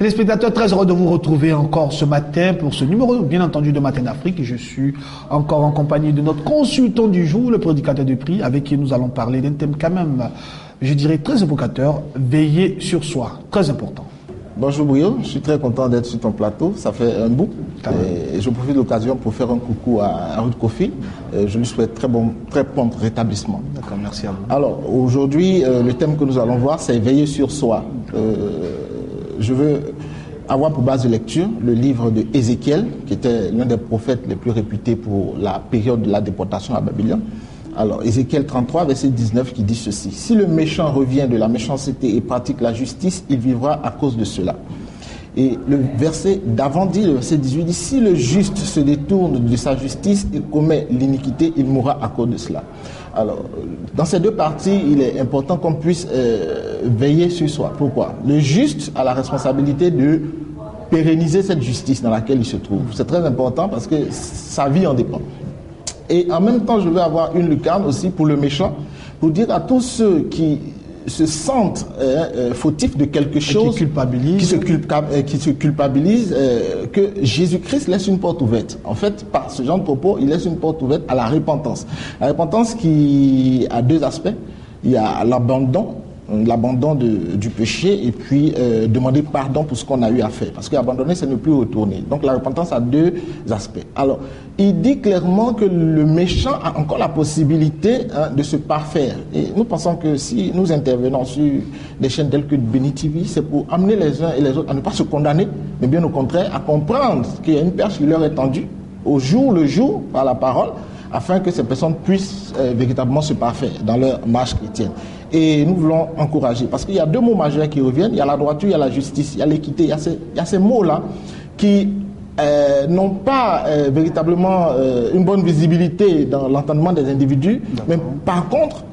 Téléspectateurs, très heureux de vous retrouver encore ce matin pour ce numéro, bien entendu, de Matin d'Afrique. Je suis encore en compagnie de notre consultant du jour, le prédicateur de prix, avec qui nous allons parler d'un thème quand même, je dirais, très évocateur, veiller sur soi, très important. Bonjour Brio, je suis très content d'être sur ton plateau, ça fait un bout. Et je profite de l'occasion pour faire un coucou à Ruth Kofi. Je lui souhaite très prompt rétablissement. D'accord, merci à vous. Alors aujourd'hui, le thème que nous allons voir, c'est veiller sur soi. Je veux avoir pour base de lecture le livre de Ézéchiel, qui était l'un des prophètes les plus réputés pour la période de la déportation à Babylone. Alors, Ézéchiel 33, verset 19, qui dit ceci. « Si le méchant revient de la méchanceté et pratique la justice, il vivra à cause de cela. » Et le verset d'avant dit, le verset 18 dit « Si le juste se détourne de sa justice et commet l'iniquité, il mourra à cause de cela. » Alors, dans ces deux parties, il est important qu'on puisse veiller sur soi. Pourquoi? Le juste a la responsabilité de pérenniser cette justice dans laquelle il se trouve. C'est très important parce que sa vie en dépend. Et en même temps, je veux avoir une lucarne aussi pour le méchant, pour dire à tous ceux qui se sentent fautifs de quelque chose, qui se culpabilisent, que Jésus-Christ laisse une porte ouverte. En fait, par ce genre de propos, il laisse une porte ouverte à la repentance. La repentance qui a deux aspects. Il y a l'abandon du péché et puis demander pardon pour ce qu'on a eu à faire. Parce qu'abandonner, c'est ne plus retourner. Donc la repentance a deux aspects. Alors, il dit clairement que le méchant a encore la possibilité de se parfaire. Et nous pensons que si nous intervenons sur des chaînes telles que Béni TV, c'est pour amener les uns et les autres à ne pas se condamner, mais bien au contraire, à comprendre qu'il y a une perche qui leur est tendue au jour le jour par la parole, afin que ces personnes puissent véritablement se parfaire dans leur marche chrétienne. Et nous voulons encourager, parce qu'il y a deux mots majeurs qui reviennent, il y a la droiture, il y a la justice, il y a l'équité, il y a ces mots-là qui n'ont pas véritablement une bonne visibilité dans l'entendement des individus, mais par contre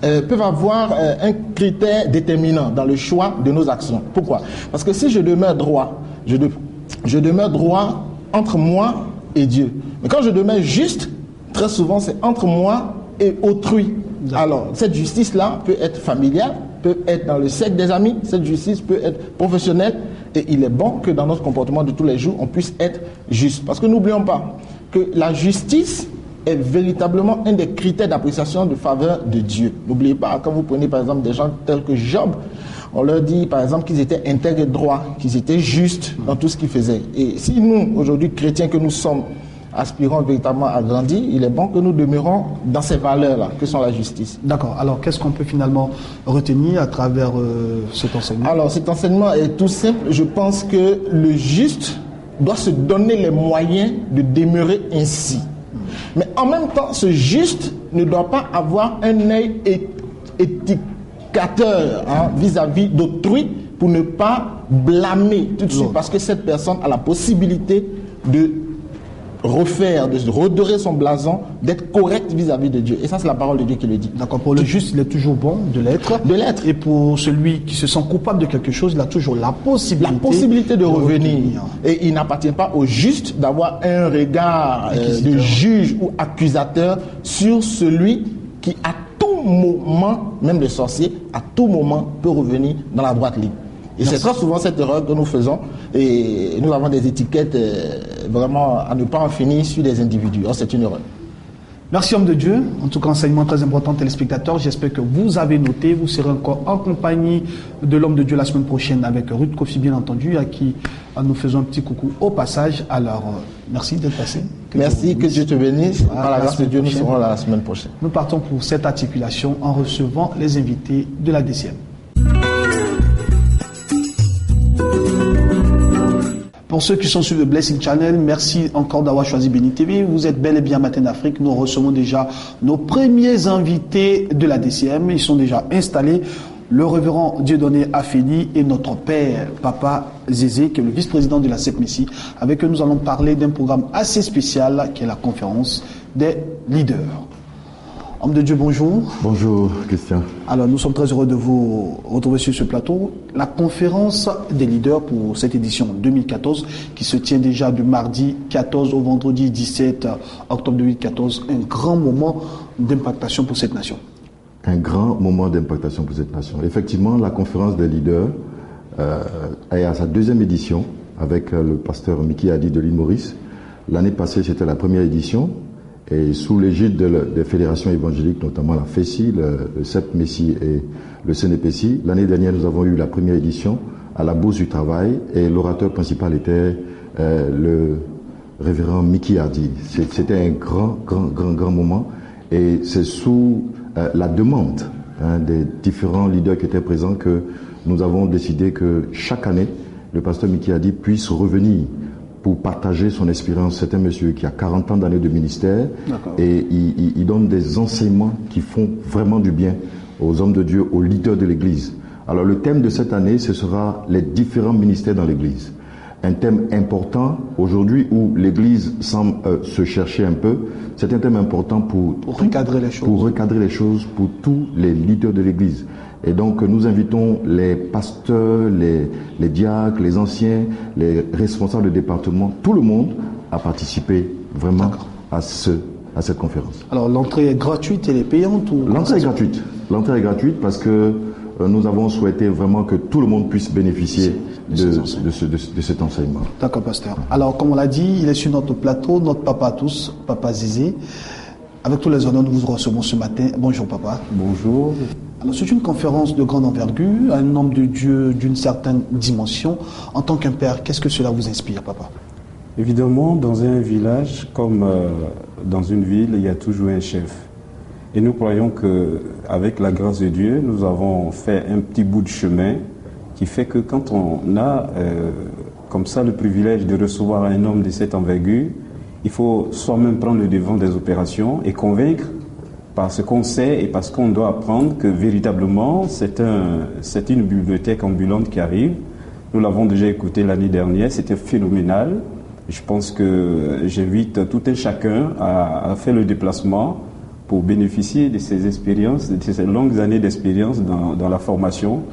peuvent avoir un critère déterminant dans le choix de nos actions. Pourquoi? Parce que si je demeure droit, je demeure droit entre moi et Dieu. Mais quand je demeure juste, très souvent c'est entre moi et autrui. Alors, cette justice-là peut être familiale, peut être dans le cercle des amis, cette justice peut être professionnelle, et il est bon que dans notre comportement de tous les jours, on puisse être juste. Parce que n'oublions pas que la justice est véritablement un des critères d'appréciation de faveur de Dieu. N'oubliez pas, quand vous prenez par exemple des gens tels que Job, on leur dit par exemple qu'ils étaient intègres et droits, qu'ils étaient justes dans tout ce qu'ils faisaient. Et si nous, aujourd'hui, chrétiens que nous sommes, aspirons véritablement à grandir, il est bon que nous demeurons dans ces valeurs-là, que sont la justice. D'accord. Alors, qu'est-ce qu'on peut finalement retenir à travers cet enseignement? Alors, cet enseignement est tout simple. Je pense que le juste doit se donner les moyens de demeurer ainsi. Mais en même temps, ce juste ne doit pas avoir un œil étiqueteur vis-à-vis d'autrui pour ne pas blâmer tout de suite, parce que cette personne a la possibilité de refaire, de redorer son blason, d'être correct vis-à-vis de Dieu. Et ça, c'est la parole de Dieu qui le dit. D'accord. Pour le juste, il est toujours bon de l'être. De l'être. Et pour celui qui se sent coupable de quelque chose, il a toujours la possibilité de revenir. Et il n'appartient pas au juste d'avoir un regard de juge ou accusateur sur celui qui, à tout moment, même le sorcier, à tout moment, peut revenir dans la droite ligne. Et c'est très souvent cette erreur que nous faisons, et nous avons des étiquettes vraiment à ne pas en finir sur des individus. Or, c'est une erreur. Merci homme de Dieu. En tout cas, enseignement très important, téléspectateurs. J'espère que vous avez noté. Vous serez encore en compagnie de l'homme de Dieu la semaine prochaine avec Ruth Kofi, bien entendu, à qui nous faisons un petit coucou au passage. Alors, merci d'être passé. Merci, que Dieu te bénisse. Par la grâce de Dieu, nous serons là la semaine prochaine. Nous partons pour cette articulation en recevant les invités de la DCM. Pour ceux qui sont sur le Blessing Channel, merci encore d'avoir choisi Béni TV. Vous êtes bel et bien Matin d'Afrique. Nous recevons déjà nos premiers invités de la DCM. Ils sont déjà installés. Le révérend Dieudonné Afeni et notre père, Papa Zézé, qui est le vice-président de la CEPMESI, avec eux nous allons parler d'un programme assez spécial qui est la conférence des leaders. Homme de Dieu, bonjour. Bonjour, Christian. Alors, nous sommes très heureux de vous retrouver sur ce plateau. La conférence des leaders pour cette édition 2014, qui se tient déjà du mardi 14 au vendredi 17 octobre 2014, un grand moment d'impactation pour cette nation. Un grand moment d'impactation pour cette nation. Effectivement, la conférence des leaders est à sa deuxième édition avec le pasteur Mickey Hadi de l'île Maurice. L'année passée, c'était la première édition et sous l'égide des fédérations évangéliques, notamment la FESI, le CEP Messi et le CNPC. L'année dernière, nous avons eu la première édition à la Bourse du Travail et l'orateur principal était le révérend Mickey Hadi. C'était un grand moment et c'est sous la demande des différents leaders qui étaient présents que nous avons décidé que chaque année, le pasteur Mickey Hadi puisse revenir pour partager son expérience. C'est un monsieur qui a 40 ans d'années de ministère et il donne des enseignements qui font vraiment du bien aux hommes de Dieu, aux leaders de l'Église. Alors le thème de cette année, ce sera les différents ministères dans l'Église. Un thème important aujourd'hui où l'Église semble se chercher un peu. C'est un thème important pour recadrer les choses. Pour recadrer les choses pour tous les leaders de l'Église. Et donc nous invitons les pasteurs, les diacres, les anciens, les responsables de département, tout le monde à participer vraiment à cette conférence. Alors l'entrée est gratuite et elle est payante ou... L'entrée est gratuite. L'entrée est gratuite parce que nous avons souhaité vraiment que tout le monde puisse bénéficier de cet enseignement. D'accord, pasteur. Alors, comme on l'a dit, il est sur notre plateau, notre papa à tous, Papa Zizé. Avec tous les honneurs, nous vous recevons ce matin. Bonjour, papa. Bonjour. Alors, c'est une conférence de grande envergure, un homme de Dieu d'une certaine dimension. En tant qu'un père, qu'est-ce que cela vous inspire, papa? Évidemment, dans un village comme dans une ville, il y a toujours un chef. Et nous croyons qu'avec la grâce de Dieu, nous avons fait un petit bout de chemin qui fait que quand on a comme ça le privilège de recevoir un homme de cette envergure, il faut soi-même prendre le devant des opérations et convaincre parce qu'on sait et parce qu'on doit apprendre que véritablement c'est une bibliothèque ambulante qui arrive. Nous l'avons déjà écouté l'année dernière, c'était phénoménal. Je pense que j'invite tout un chacun à faire le déplacement pour bénéficier de ces expériences, de ces longues années d'expérience dans la formation.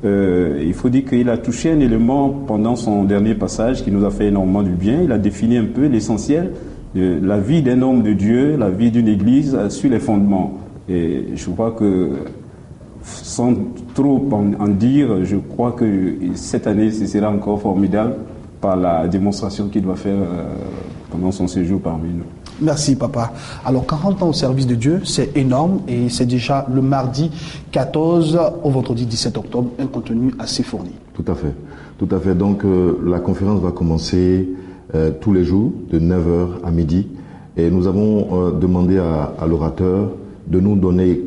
Il faut dire qu'il a touché un élément pendant son dernier passage qui nous a fait énormément du bien. Il a défini un peu l'essentiel de la vie d'un homme de Dieu, la vie d'une église sur les fondements. Et je crois que, sans trop en dire, je crois que cette année, ce sera encore formidable par la démonstration qu'il doit faire pendant son séjour parmi nous. Merci, papa. Alors, 40 ans au service de Dieu, c'est énorme et c'est déjà le mardi 14 au vendredi 17 octobre, un contenu assez fourni. Tout à fait. Tout à fait. Donc, la conférence va commencer tous les jours, de 9h à midi. Et nous avons demandé à l'orateur de nous donner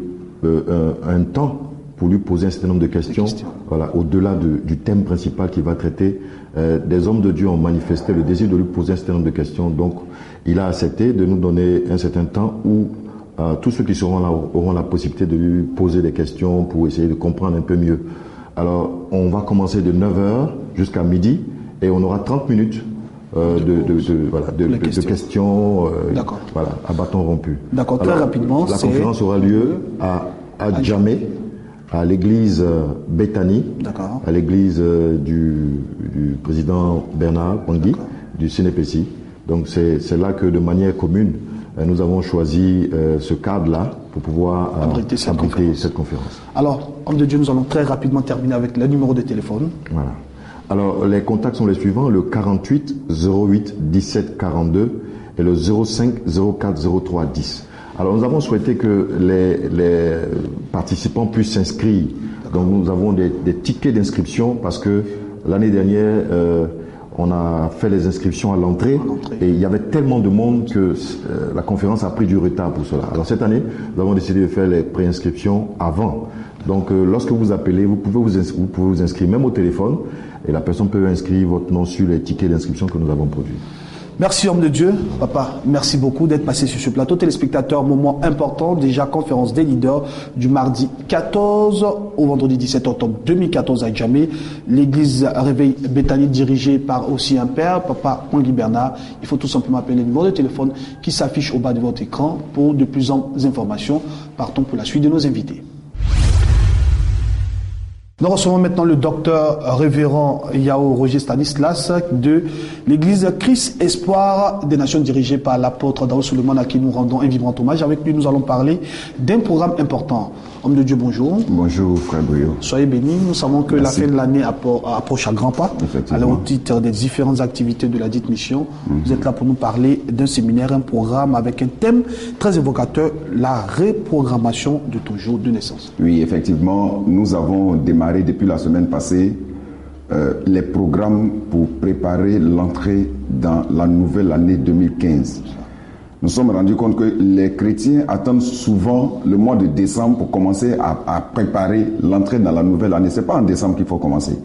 un temps pour lui poser un certain nombre de questions. Voilà, au-delà du thème principal qu'il va traiter. Des hommes de Dieu ont manifesté le désir de lui poser un certain nombre de questions. Donc, il a accepté de nous donner un certain temps où tous ceux qui seront là auront la possibilité de lui poser des questions pour essayer de comprendre un peu mieux. Alors, on va commencer de 9h jusqu'à midi et on aura 30 minutes de questions voilà, à bâton rompu. D'accord, très rapidement. La conférence aura lieu à Djamé, à l'église Bethany, à l'église du président Bernard Bangui, du CNPC. Donc c'est là que de manière commune, nous avons choisi ce cadre-là pour pouvoir abriter cette conférence. Alors, homme de Dieu, nous allons très rapidement terminer avec le numéro de téléphone. Voilà. Alors, les contacts sont les suivants, le 48 08 17 42 et le 05 04 03 10. Alors, nous avons souhaité que les participants puissent s'inscrire. Donc, nous avons des tickets d'inscription parce que l'année dernière, on a fait les inscriptions à l'entrée et il y avait tellement de monde que la conférence a pris du retard pour cela. Alors, cette année, nous avons décidé de faire les préinscriptions avant. Donc, lorsque vous appelez, vous pouvez vous inscrire même au téléphone et la personne peut inscrire votre nom sur les tickets d'inscription que nous avons produits. Merci, homme de Dieu. Papa, merci beaucoup d'être passé sur ce plateau. Téléspectateurs, moment important, déjà conférence des leaders du mardi 14 au vendredi 17 octobre 2014 à Djamé. L'église Réveil Bethany dirigée par aussi un père, Papa Guy Bernard. Il faut tout simplement appeler le numéro de téléphone qui s'affiche au bas de votre écran pour de plus amples informations. Partons pour la suite de nos invités. Nous recevons maintenant le docteur révérend Yao Roger Stanislas de l'église Christ Espoir des Nations dirigée par l'apôtre Dao Suleiman à qui nous rendons un vibrant hommage. Avec lui, nous allons parler d'un programme important. Homme de Dieu, bonjour. Bonjour, frère Brio. Soyez bénis. Nous savons que la fin de l'année approche à grands pas. Alors, au titre des différentes activités de la dite mission, vous êtes là pour nous parler d'un séminaire, un programme avec un thème très évocateur, la reprogrammation de ton jour de naissance. Oui, effectivement, nous avons démarré depuis la semaine passée les programmes pour préparer l'entrée dans la nouvelle année 2015. Nous sommes rendus compte que les chrétiens attendent souvent le mois de décembre pour commencer à préparer l'entrée dans la nouvelle année. Ce n'est pas en décembre qu'il faut commencer.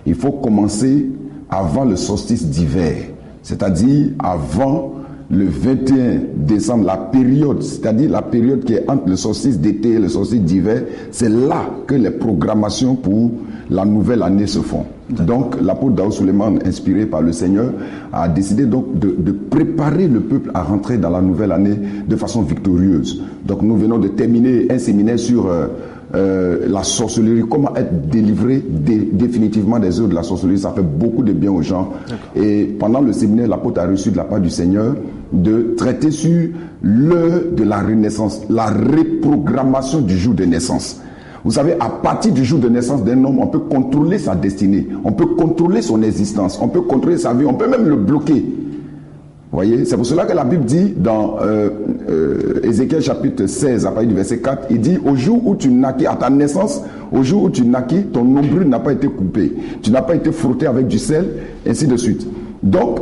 Il faut commencer avant le solstice d'hiver, c'est-à-dire avant le 21 décembre, la période, c'est-à-dire la période qui est entre le solstice d'été et le solstice d'hiver, c'est là que les programmations pour la nouvelle année se font. Donc l'apôtre Dao Suleiman, inspiré par le Seigneur, a décidé donc de préparer le peuple à rentrer dans la nouvelle année de façon victorieuse. Donc nous venons de terminer un séminaire sur la sorcellerie, comment être délivré définitivement des œuvres de la sorcellerie. Ça fait beaucoup de bien aux gens. Et pendant le séminaire, l'apôtre a reçu de la part du Seigneur de traiter sur l'heure de la renaissance, la reprogrammation du jour de naissance. Vous savez, à partir du jour de naissance d'un homme, on peut contrôler sa destinée, on peut contrôler son existence, on peut contrôler sa vie, on peut même le bloquer. Vous voyez, c'est pour cela que la Bible dit dans Ézéchiel chapitre 16, à partir du verset 4, il dit, au jour où tu naquis, à ta naissance, au jour où tu naquis, ton nombril n'a pas été coupé, tu n'as pas été frotté avec du sel, ainsi de suite. Donc,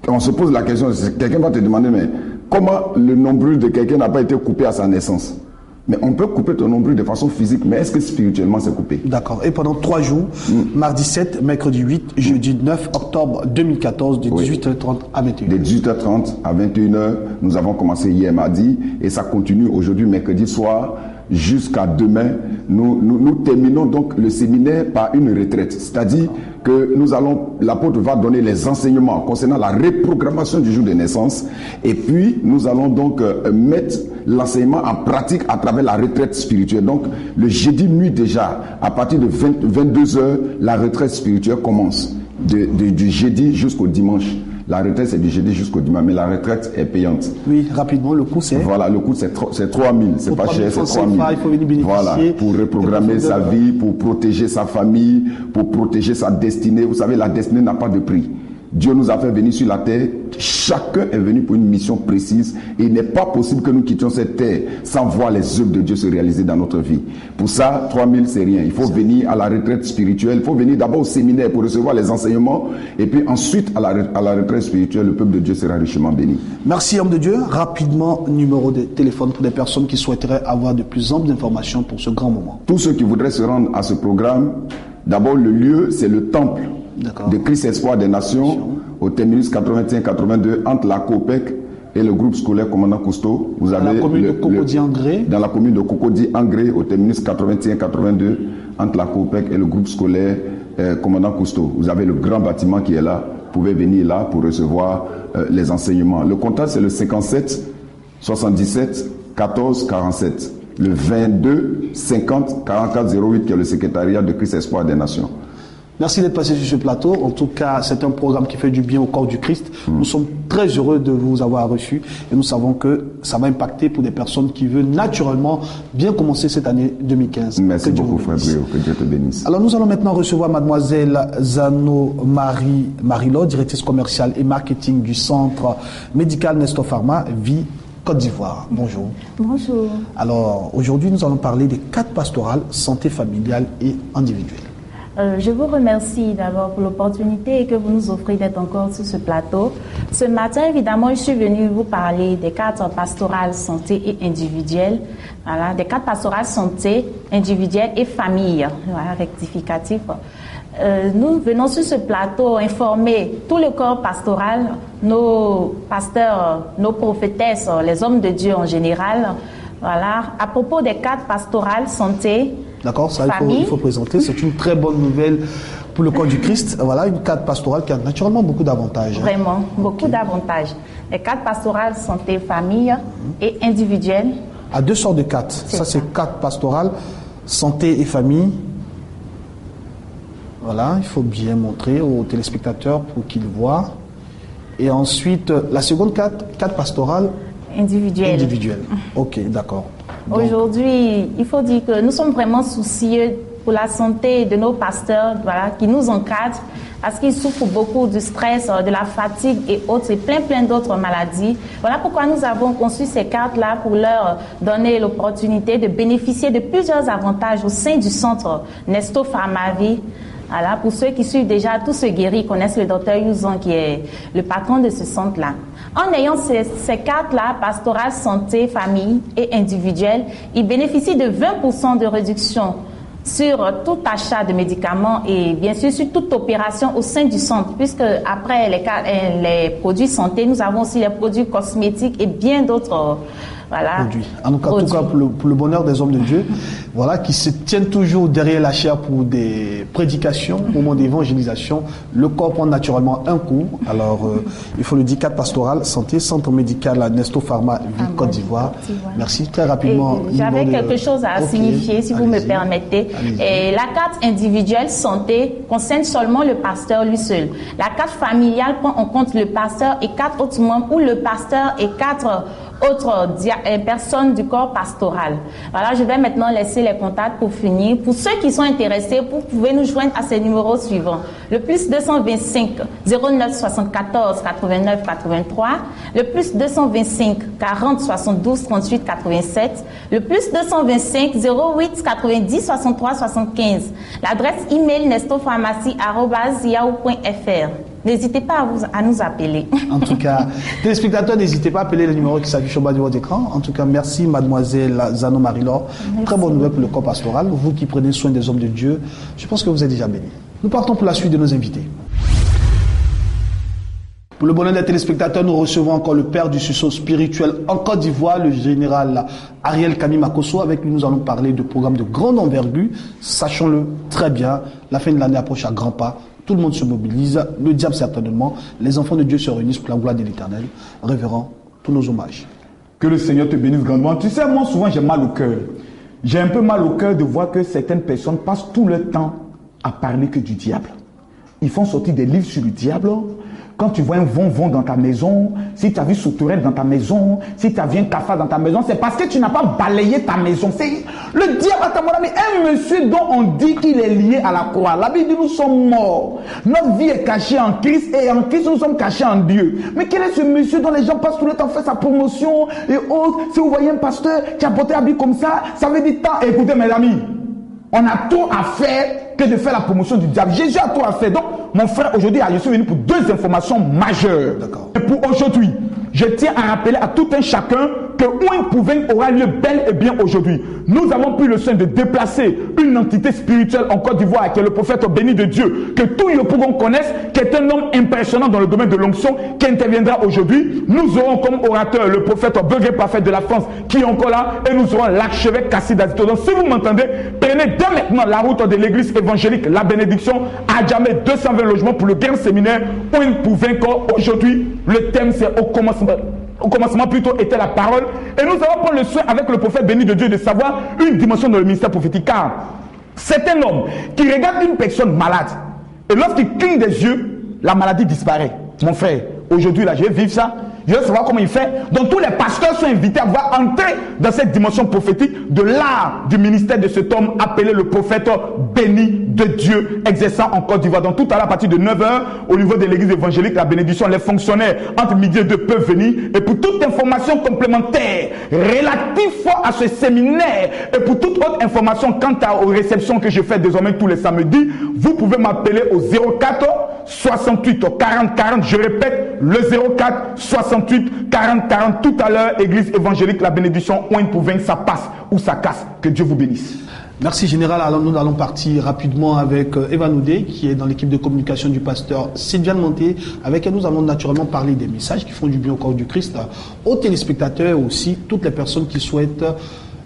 on se pose la question, quelqu'un va te demander, mais comment le nombril de quelqu'un n'a pas été coupé à sa naissance? Mais on peut couper ton nombril de façon physique, mais est-ce que spirituellement c'est coupé? D'accord. Et pendant 3 jours, mardi 7, mercredi 8, jeudi 9 octobre 2014, de 18h30 à 21h. De 18h30 à 21h, nous avons commencé hier mardi et ça continue aujourd'hui mercredi soir jusqu'à demain. Nous terminons donc le séminaire par une retraite, c'est-à-dire que l'apôtre va donner les enseignements concernant la reprogrammation du jour de naissance et puis nous allons donc mettre l'enseignement en pratique à travers la retraite spirituelle. Donc le jeudi nuit déjà, à partir de 22h, la retraite spirituelle commence, du jeudi jusqu'au dimanche. La retraite, c'est du jeudi jusqu'au dimanche, mais la retraite est payante. Oui, rapidement, le coût, c'est... Voilà, le coût, c'est 3 000. C'est pas cher, c'est 3 000. Il faut venir bénéficier. Voilà, pour reprogrammer sa vie, pour protéger sa famille, pour protéger sa destinée. Vous savez, la destinée n'a pas de prix. Dieu nous a fait venir sur la terre. Chacun est venu pour une mission précise. Et il n'est pas possible que nous quittions cette terre sans voir les œuvres de Dieu se réaliser dans notre vie. Pour ça, 3 000, c'est rien. Il faut venir à la retraite spirituelle. Il faut venir d'abord au séminaire pour recevoir les enseignements. Et puis ensuite, à la retraite spirituelle, le peuple de Dieu sera richement béni. Merci, homme de Dieu. Rapidement, numéro de téléphone pour des personnes qui souhaiteraient avoir de plus amples informations pour ce grand moment. Tous ceux qui voudraient se rendre à ce programme, d'abord le lieu, c'est le temple de Christ Espoir des Nations, au terminus 81-82, entre la COPEC et le groupe scolaire Commandant Cousteau. Vous avez la commune de Cocody-Angré. Dans la commune de Cocody-Angré, au terminus 81-82, entre la COPEC et le groupe scolaire Commandant Cousteau. Vous avez le grand bâtiment qui est là. Vous pouvez venir là pour recevoir les enseignements. Le contact, c'est le 57 77 14 47. Le 22 50 44 08, qui est le secrétariat de Christ Espoir des Nations. Merci d'être passé sur ce plateau. En tout cas, c'est un programme qui fait du bien au corps du Christ. Nous sommes très heureux de vous avoir reçu et nous savons que ça va impacter pour des personnes qui veulent naturellement bien commencer cette année 2015. Merci beaucoup, frère Brio. Que Dieu te bénisse. Alors, nous allons maintenant recevoir mademoiselle Zano Marilo, directrice commerciale et marketing du centre médical Nestor Pharma, Vie Côte d'Ivoire. Bonjour. Bonjour. Alors, aujourd'hui, nous allons parler des 4 pastorales, santé familiale et individuelle. Je vous remercie d'abord pour l'opportunité que vous nous offrez d'être encore sur ce plateau. Ce matin, évidemment, je suis venue vous parler des 4 pastorales santé et individuelles. Voilà, des 4 pastorales santé, individuelle et famille. Voilà, rectificatif. Nous venons sur ce plateau informer tout le corps pastoral, nos pasteurs, nos prophétesses, les hommes de Dieu en général, voilà, à propos des 4 pastorales santé. D'accord, ça il faut présenter. C'est une très bonne nouvelle pour le corps du Christ. Voilà, une 4 pastorale qui a naturellement beaucoup d'avantages. Vraiment, beaucoup d'avantages. Les 4 pastorales santé, famille et individuelles. À 2 sortes de 4. Ça, c'est 4 pastorales santé et famille. Voilà, il faut bien montrer aux téléspectateurs pour qu'ils voient. Et ensuite, la seconde carte pastorale individuelle. Ok, d'accord. Aujourd'hui, il faut dire que nous sommes vraiment soucieux pour la santé de nos pasteurs, voilà, qui nous encadrent, parce qu'ils souffrent beaucoup du stress, de la fatigue et autres, et plein d'autres maladies. Voilà pourquoi nous avons conçu ces cartes-là pour leur donner l'opportunité de bénéficier de plusieurs avantages au sein du centre Nesto Pharmavie. Voilà, pour ceux qui suivent déjà Tous se guérit, connaissent le docteur Youzon qui est le patron de ce centre-là. En ayant ces cartes-là, pastorale, santé, famille et individuelle, ils bénéficient de 20% de réduction sur tout achat de médicaments et bien sûr sur toute opération au sein du centre, puisque après les produits santé, nous avons aussi les produits cosmétiques et bien d'autres produits. En tout cas pour le bonheur des hommes de Dieu, voilà, qui se tiennent toujours derrière la chair pour des prédications, au moment d'évangélisation. Le corps prend naturellement un coup. Alors, il faut le dire, cadre pastoral, santé, centre médical à Nesto Pharma, Ville Côte d'Ivoire. Merci, très rapidement. J'avais quelque chose à signifier, si vous me permettez. Et la carte individuelle santé concerne seulement le pasteur lui seul. La carte familiale prend en compte le pasteur et 4 autres membres, ou le pasteur et 4 autres personnes du corps pastoral. Voilà, je vais maintenant laisser les contacts pour finir. Pour ceux qui sont intéressés, vous pouvez nous joindre à ces numéros suivants. Le plus 225 09 74 89 83, le plus 225 40 72 38 87, le plus 225 08 90 63 75. L'adresse email nestopharmacie@yahoo.fr. N'hésitez pas à nous appeler. En tout cas, téléspectateurs, n'hésitez pas à appeler le numéro qui s'affiche au bas de votre écran. En tout cas, merci mademoiselle Zano Marie-Laure. Très bonne nouvelle pour le corps pastoral. Vous qui prenez soin des hommes de Dieu, je pense que vous êtes déjà bénis. Nous partons pour la suite de nos invités. Pour le bonheur des téléspectateurs, nous recevons encore le père du sursaut spirituel en Côte d'Ivoire, le général Ariel Kami Makosso. Avec lui, nous allons parler de programmes de grande envergure. Sachons-le très bien, la fin de l'année approche à grands pas. Tout le monde se mobilise, le diable certainement. Les enfants de Dieu se réunissent pour la gloire de l'Éternel. Révérend, tous nos hommages. Que le Seigneur te bénisse grandement. Tu sais, moi souvent j'ai mal au cœur. J'ai un peu mal au cœur de voir que certaines personnes passent tout leur temps à parler que du diable. Ils font sortir des livres sur le diable. Quand tu vois un vent dans ta maison, si tu as vu sauterelle dans ta maison, si tu as vu un cafard dans ta maison, c'est parce que tu n'as pas balayé ta maison. C'est le diable, mon ami, un monsieur dont on dit qu'il est lié à la croix. La Bible dit nous sommes morts. Notre vie est cachée en Christ et en Christ nous sommes cachés en Dieu. Mais quel est ce monsieur dont les gens passent tout le temps, fait sa promotion et autres? Si vous voyez un pasteur qui a porté un habit comme ça veut dire tant. Écoutez mes amis, on a tout à faire que de faire la promotion du diable. Jésus a tout à faire. Donc, mon frère, aujourd'hui, je suis venu pour 2 informations majeures. Et pour aujourd'hui, je tiens à rappeler à tout un chacun que Ouin Pouven aura lieu bel et bien aujourd'hui. Nous avons pris le soin de déplacer une entité spirituelle en Côte d'Ivoire, qui est le prophète béni de Dieu, que tous les Yopougon connaissent, qui est un homme impressionnant dans le domaine de l'onction, qui interviendra aujourd'hui. Nous aurons comme orateur le prophète Beugé Parfait de la France, qui est encore là, et nous aurons l'archevêque Kassid Azito. Donc, si vous m'entendez, prenez dès maintenant la route de l'église évangélique La Bénédiction à Djamé, 220 logements pour le grand séminaire Ouin Pouven. Aujourd'hui, le thème c'est au commencement plutôt était la parole, et nous allons prendre le soin avec le prophète béni de Dieu de savoir une dimension dans le ministère prophétique, car c'est un homme qui regarde une personne malade et lorsqu'il cligne des yeux, la maladie disparaît. Mon frère, aujourd'hui là je vais vivre ça, je veux savoir comment il fait. Donc tous les pasteurs sont invités à voir entrer dans cette dimension prophétique de l'art du ministère de cet homme appelé le prophète béni de Dieu, exerçant en Côte d'Ivoire. Donc tout à l'heure à partir de 9h, au niveau de l'église évangélique La Bénédiction, les fonctionnaires entre midi et 2 peuvent venir. Et pour toute information complémentaire relative à ce séminaire et pour toute autre information quant aux réceptions que je fais désormais tous les samedis, vous pouvez m'appeler au 04 68 40 40. Je répète, le 04 68 40 40. Tout à l'heure, église évangélique La Bénédiction, Ouin Pouven, ça passe ou ça casse. Que Dieu vous bénisse. Merci Général. Alors nous allons partir rapidement avec Eva Noudé, qui est dans l'équipe de communication du pasteur Sylviane Monté. Avec elle, nous allons naturellement parler des messages qui font du bien au corps du Christ, aux téléspectateurs et aussi toutes les personnes qui souhaitent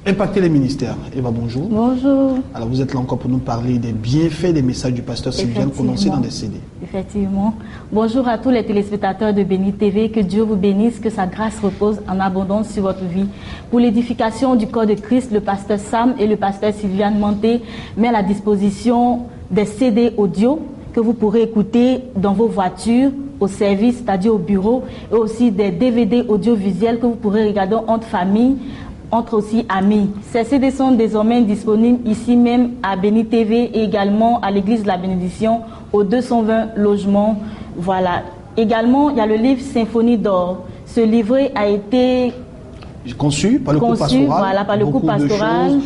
impacter les ministères. Eva, bonjour. Bonjour. Alors vous êtes là encore pour nous parler des bienfaits des messages du pasteur Sylviane condensés dans des CD. Effectivement. Bonjour à tous les téléspectateurs de Béni TV. Que Dieu vous bénisse, que sa grâce repose en abondance sur votre vie. Pour l'édification du corps de Christ, le pasteur Sam et le pasteur Sylviane Monté mettent à la disposition des CD audio que vous pourrez écouter dans vos voitures, au service, c'est-à-dire au bureau, et aussi des DVD audiovisuels que vous pourrez regarder entre familles, entre aussi amis. Ces CD sont désormais disponibles ici même à Béni TV et également à l'église de la Bénédiction, aux 220 logements. Voilà. Également, il y a le livre Symphonie d'or. Ce livret a été conçu par le couple pastoral, voilà, par le couple pastoral,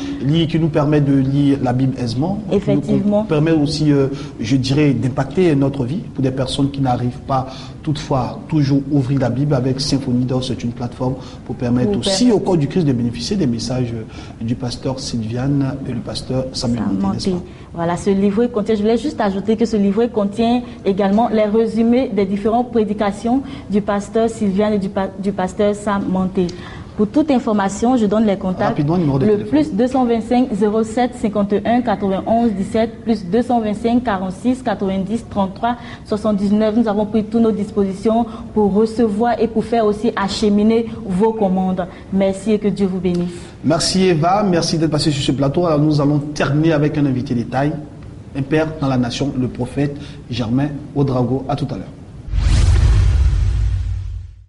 qui nous permet de lire la Bible aisément, effectivement, qui nous permet aussi, je dirais, d'impacter notre vie pour des personnes qui n'arrivent pas toutefois toujours ouvrir la Bible. Avec Symphonie d'or, c'est une plateforme pour permettre aussi au corps du Christ de bénéficier des messages du pasteur Sylviane et du pasteur Samuel Monté. Voilà, ce livret contient, je voulais juste ajouter que ce livret contient également les résumés des différentes prédications du pasteur Sylviane et du pasteur Sam Monté. Pour toute information, je donne les contacts. Rapidement, numéro de téléphone. Plus 225 07 51 91 17, plus 225 46 90 33 79. Nous avons pris toutes nos dispositions pour recevoir et pour faire aussi acheminer vos commandes. Merci et que Dieu vous bénisse. Merci Eva, merci d'être passé sur ce plateau. Alors nous allons terminer avec un invité de taille, un père dans la nation, le prophète Germain Ouedraogo. À tout à l'heure.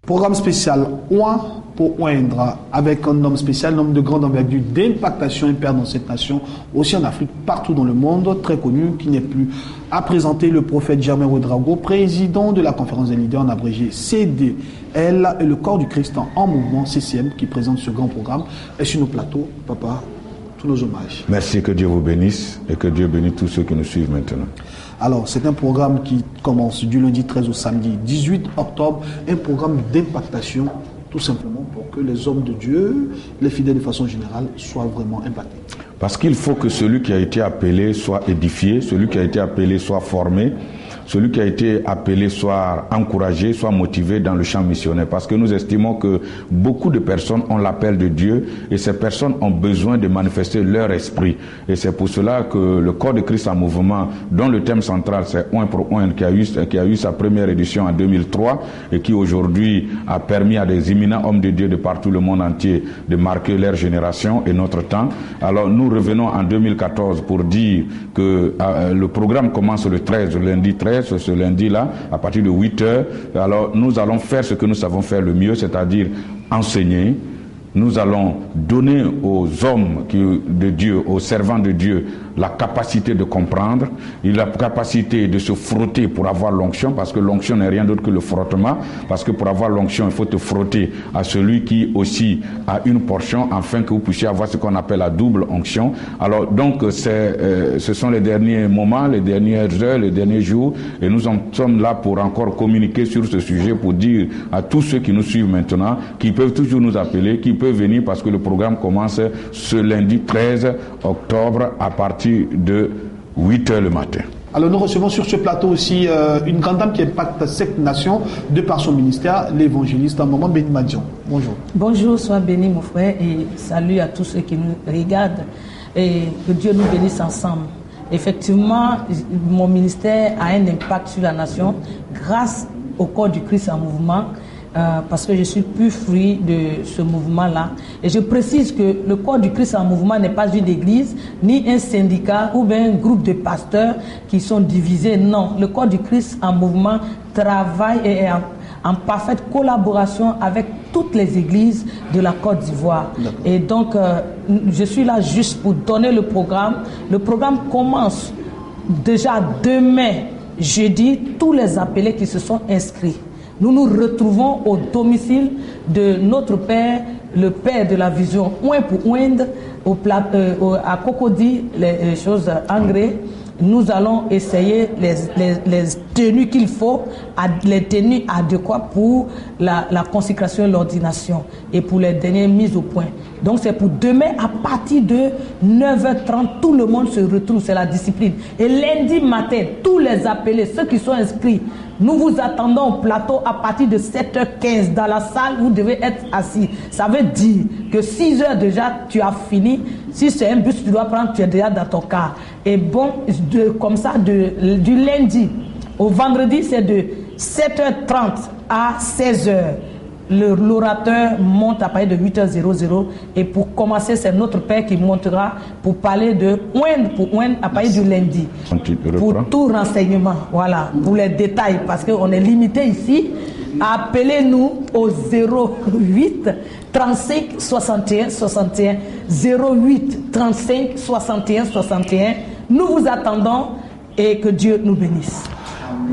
Programme spécial Oin pour Oindra, avec un homme spécial, un homme de grande envergure d'impactation, un père dans cette nation, aussi en Afrique, partout dans le monde, très connu, qui n'est plus à présenter, le prophète Germain Ouedraogo, président de la conférence des leaders en abrégé CDL, et le corps du Christ en mouvement CCM, qui présente ce grand programme. Et sur nos plateaux, papa, tous nos hommages. Merci, que Dieu vous bénisse et que Dieu bénisse tous ceux qui nous suivent maintenant. Alors, c'est un programme qui commence du lundi 13 au samedi 18 octobre, un programme d'impactation, tout simplement pour que les hommes de Dieu, les fidèles de façon générale, soient vraiment impactés. Parce qu'il faut que celui qui a été appelé soit édifié, celui qui a été appelé soit formé, celui qui a été appelé soit encouragé, soit motivé dans le champ missionnaire. Parce que nous estimons que beaucoup de personnes ont l'appel de Dieu et ces personnes ont besoin de manifester leur esprit. Et c'est pour cela que le corps de Christ en mouvement, dont le thème central c'est Oin pour Oin, qui a eu sa première édition en 2003 et qui aujourd'hui a permis à des éminents hommes de Dieu de partout le monde entier de marquer leur génération et notre temps. Alors nous revenons en 2014 pour dire que le programme commence le 13, le lundi 13, ce lundi-là, à partir de 8h. Alors, nous allons faire ce que nous savons faire le mieux, c'est-à-dire enseigner. Nous allons donner aux hommes de Dieu, aux servants de Dieu, la capacité de comprendre, la capacité de se frotter pour avoir l'onction, parce que l'onction n'est rien d'autre que le frottement, parce que pour avoir l'onction, il faut te frotter à celui qui aussi a une portion, afin que vous puissiez avoir ce qu'on appelle la double onction. Alors donc, ce sont les derniers moments, les dernières heures, les derniers jours, et nous sommes là pour encore communiquer sur ce sujet, pour dire à tous ceux qui nous suivent maintenant, qui peuvent toujours nous appeler, qui peuvent venir, parce que le programme commence ce lundi 13 octobre à partir de 8h le matin. Alors nous recevons sur ce plateau aussi une grande dame qui impacte cette nation de par son ministère, l'évangéliste Maman Béni Madian. Bonjour. Bonjour, sois béni mon frère et salut à tous ceux qui nous regardent et que Dieu nous bénisse ensemble. Effectivement, mon ministère a un impact sur la nation grâce au corps du Christ en mouvement. Parce que je suis plus fruit de ce mouvement-là. Et je précise que le corps du Christ en mouvement n'est pas une église, ni un syndicat ou bien un groupe de pasteurs qui sont divisés. Non, le corps du Christ en mouvement travaille et est en parfaite collaboration avec toutes les églises de la Côte d'Ivoire. Et donc, je suis là juste pour donner le programme. Le programme commence déjà demain, jeudi, tous les appelés qui se sont inscrits. Nous nous retrouvons au domicile de notre Père, le Père de la vision, Oin pour Oindre, à Cocody, les choses engrais. Nous allons essayer les tenues qu'il faut, les tenues adéquates pour la consécration et l'ordination et pour les dernières mises au point. Donc c'est pour demain à partir de 9h30, tout le monde se retrouve, c'est la discipline. Et lundi matin, tous les appelés, ceux qui sont inscrits, nous vous attendons au plateau à partir de 7h15 dans la salle, vous devez être assis. Ça veut dire que 6h déjà, tu as fini. Si c'est un bus, tu dois prendre, tu es déjà dans ton car. Et bon, comme ça, du lundi au vendredi, c'est de 7h30 à 16h. l'orateur monte à partir de 8h00 et pour commencer, c'est notre père qui montera pour parler de Ouen à partir du lundi. Pour tout renseignement, voilà, pour les détails, parce qu'on est limité ici. Appelez-nous au 08 35 61 61 08 35 61 61. Nous vous attendons et que Dieu nous bénisse.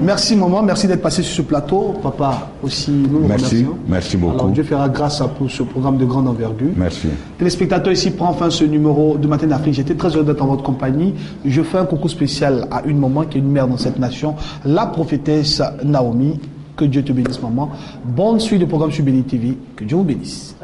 Merci maman, merci d'être passé sur ce plateau. Papa aussi, nous vous remercions. Merci beaucoup. Alors, Dieu fera grâce pour ce programme de grande envergure. Merci. Téléspectateurs, ici prend fin ce numéro de Matin d'Afrique. J'étais très heureux d'être en votre compagnie. Je fais un coucou spécial à une maman qui est une mère dans cette nation, la prophétesse Naomi. Que Dieu te bénisse maman. Bonne suite de programme sur Béni TV. Que Dieu vous bénisse.